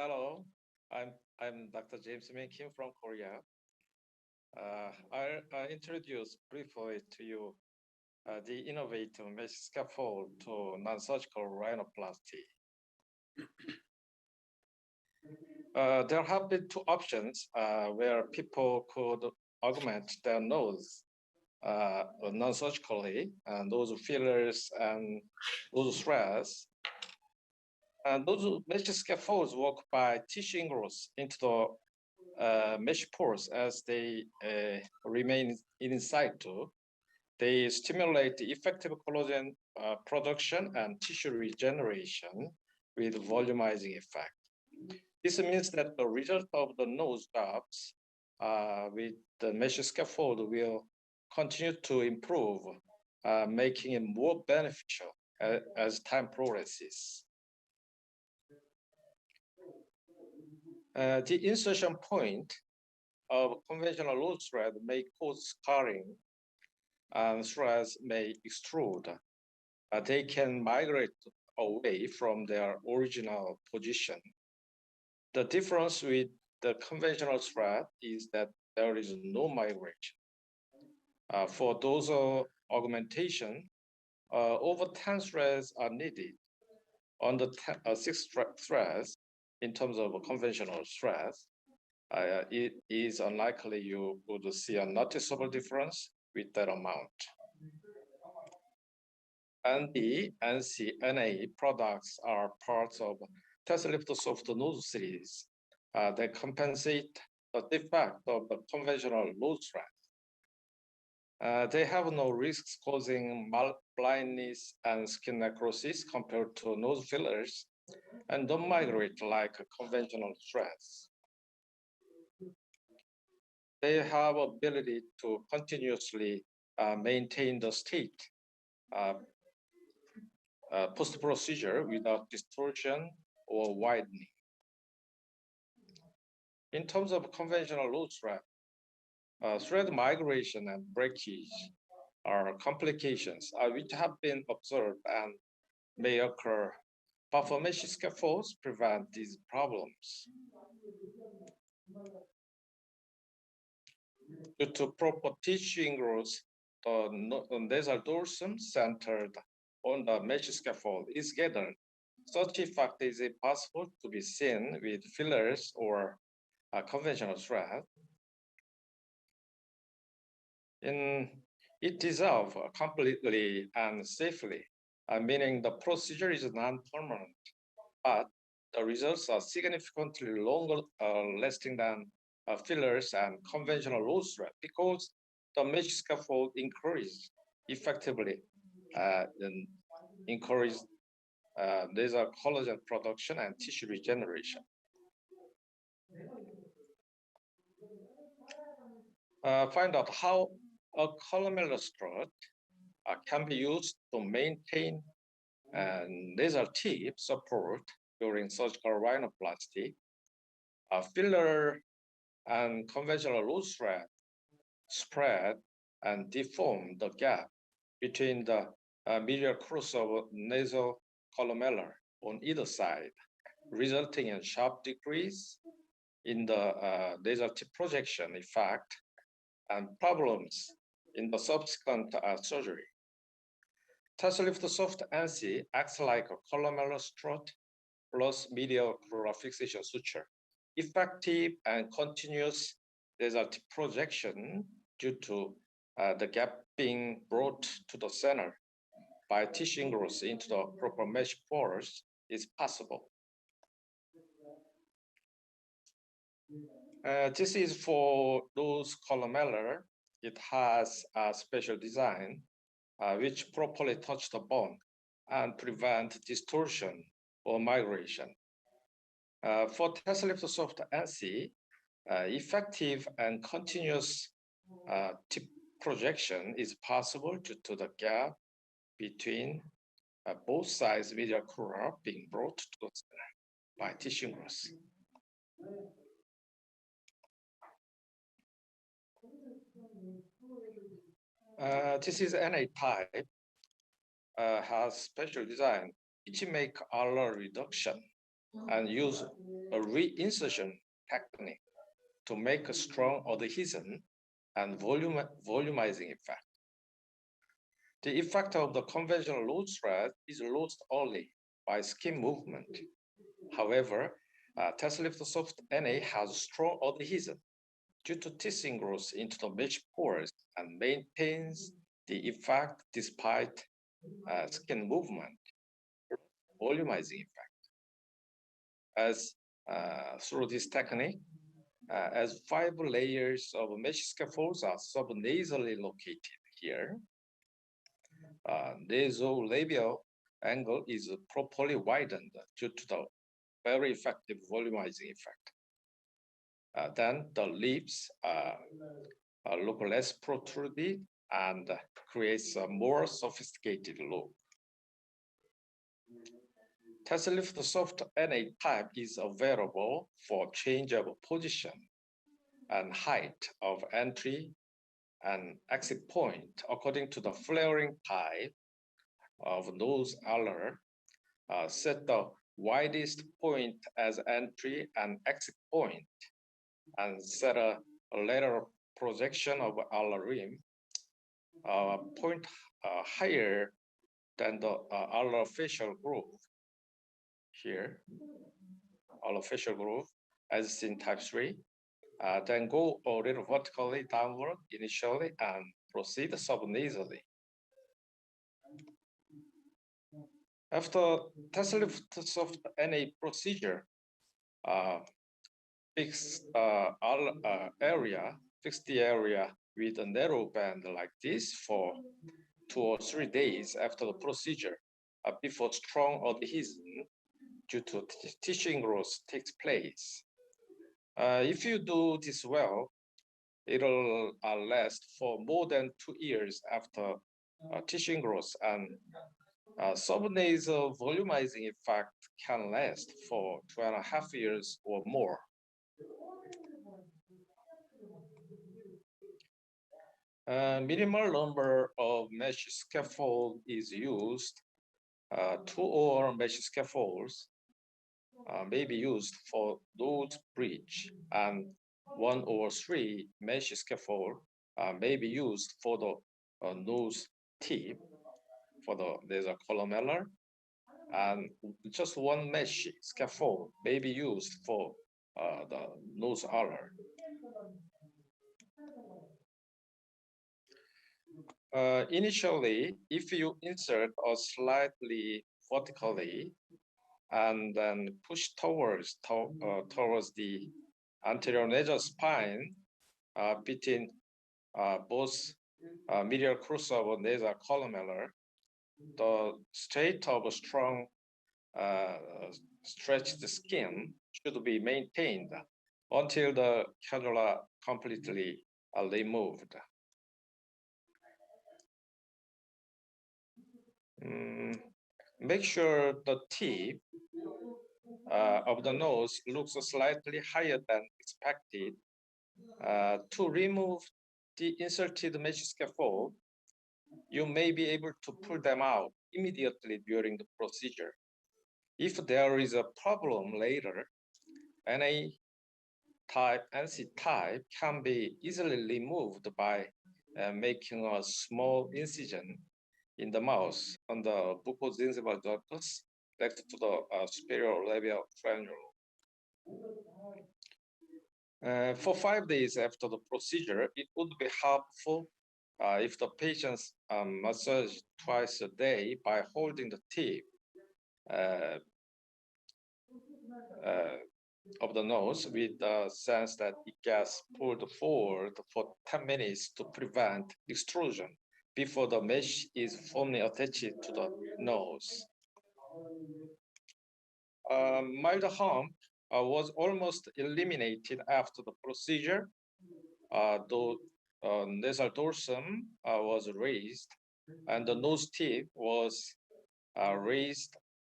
Hello, I'm Dr. James Min Kim from Korea. I'll introduce briefly to you the innovative mesh scaffold to non-surgical rhinoplasty. There have been two options where people could augment their nose non-surgically, nose fillers and nose threads. And those mesh scaffolds work by tissue ingrowth into the mesh pores as they remain in situ. They stimulate the effective collagen production and tissue regeneration with volumizing effect. This means that the result of the nose jobs with the mesh scaffold will continue to improve, making it more beneficial as time progresses. The insertion point of conventional nose thread may cause scarring, and threads may extrude. They can migrate away from their original position. The difference with the conventional thread is that there is no migration. For those augmentation, over 10 threads are needed. On the 6 threads, in terms of conventional threads, it is unlikely you would see a noticeable difference with that amount. ND, NC, NA products are parts of Tesslift soft nose series that compensate the defect of the conventional nose thread. They have no risks causing blindness and skin necrosis compared to nose fillers and don't migrate like conventional threads. They have ability to continuously maintain the state post-procedure without distortion or widening. In terms of conventional nose thread, thread migration and breakage are complications which have been observed and may occur, but for mesh scaffolds prevent these problems. Due to proper tissue ingrowth, the nasal dorsum centered on the mesh scaffold is gathered. Such effect is possible to be seen with fillers or conventional thread. It dissolves completely and safely, meaning the procedure is non-permanent, but the results are significantly longer lasting than fillers and conventional nose thread because the mesh scaffold increases effectively and encourages nasal collagen production and tissue regeneration. Find out how a columellar strut can be used to maintain nasal tip support during surgical rhinoplasty. Filler and conventional nose thread spread and deform the gap between the medial crus of nasal columellar on either side, resulting in sharp decrease in the nasal tip projection effect and problems in the subsequent surgery. Tesslift soft NC acts like a columellar strut plus medial crural fixation suture. Effective and continuous nasal tip projection due to the gap being brought to the center by tissue ingrowth into the proper mesh pores is possible. This is for those columellar. It has a special design which properly touch the bone and prevent distortion or migration. For Tesslift soft NC, effective and continuous tip projection is possible due to the gap between both sides medial crura being brought to the center by tissue growth. This is NA type, has special design which make alloy reduction and use a reinsertion technique to make a strong adhesion and volumizing effect. The effect of the conventional load thread is lost only by skin movement. However, Tesslift Soft NA has strong adhesion due to tissue growth into the mesh pores and maintains the effect despite skin movement, volumizing effect. As through this technique, as 5 layers of mesh scaffolds are subnasally located here, nasolabial angle is properly widened due to the very effective volumizing effect. Then the lips look less protruded and creates a more sophisticated look. Tesslift Soft NA type is available for change of position and height of entry and exit point according to the flaring type of nose allar. Set the widest point as entry and exit point, and set a lateral projection of allar rim point higher than the allar facial groove. Here, allar facial groove as seen type 3. Then go a little vertically downward initially and proceed subnasally. After Tesslift Soft NA procedure, fix the area with a narrow band like this for 2 or 3 days after the procedure before strong adhesion due to tissue growth takes place. If you do this well, it'll last for more than 2 years after tissue growth, and subnasal volumizing effect can last for 2.5 years or more. Minimal number of mesh scaffold is used. 2 or mesh scaffolds may be used for nose bridge, and 1 or 3 mesh scaffold may be used for the nose tip for the nasal columellar, and just 1 mesh scaffold may be used for the nose allar. Initially, if you insert slightly vertically and then push towards the anterior nasal spine between both medial crossover nasal columellar, the state of strong stretched skin should be maintained until the cannula completely removed. Make sure the tip of the nose looks slightly higher than expected. To remove the inserted mesh scaffold, you may be able to pull them out immediately during the procedure. If there is a problem later, NC type can be easily removed by making a small incision in the mouth on the buccogingival ductus next to the superior labial frenulum. For 5 days after the procedure, it would be helpful if the patients massage twice a day by holding the tip of the nose with the sense that it gets pulled forward for 10 minutes to prevent extrusion before the mesh is firmly attached to the nose. Mild hump was almost eliminated after the procedure, though nasal dorsum was raised and the nose tip was raised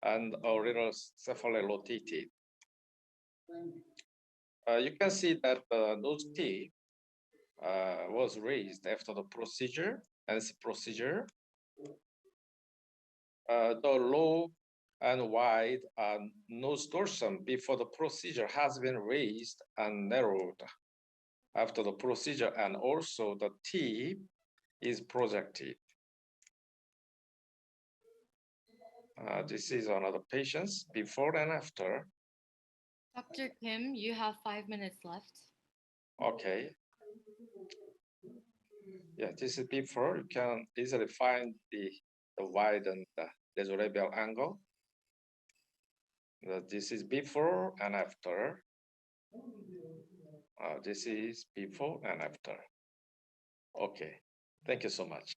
and a little cephally rotated. You can see that the nose tip was raised after the procedure, and this procedure. The low and wide nose dorsum before the procedure has been raised and narrowed after the procedure, and also the tip is projected. This is another patient before and after. Dr. Kim, you have 5 minutes left. Okay. Yeah, this is before. You can easily find the widened nasolabial angle. This is before and after. This is before and after. Okay, thank you so much.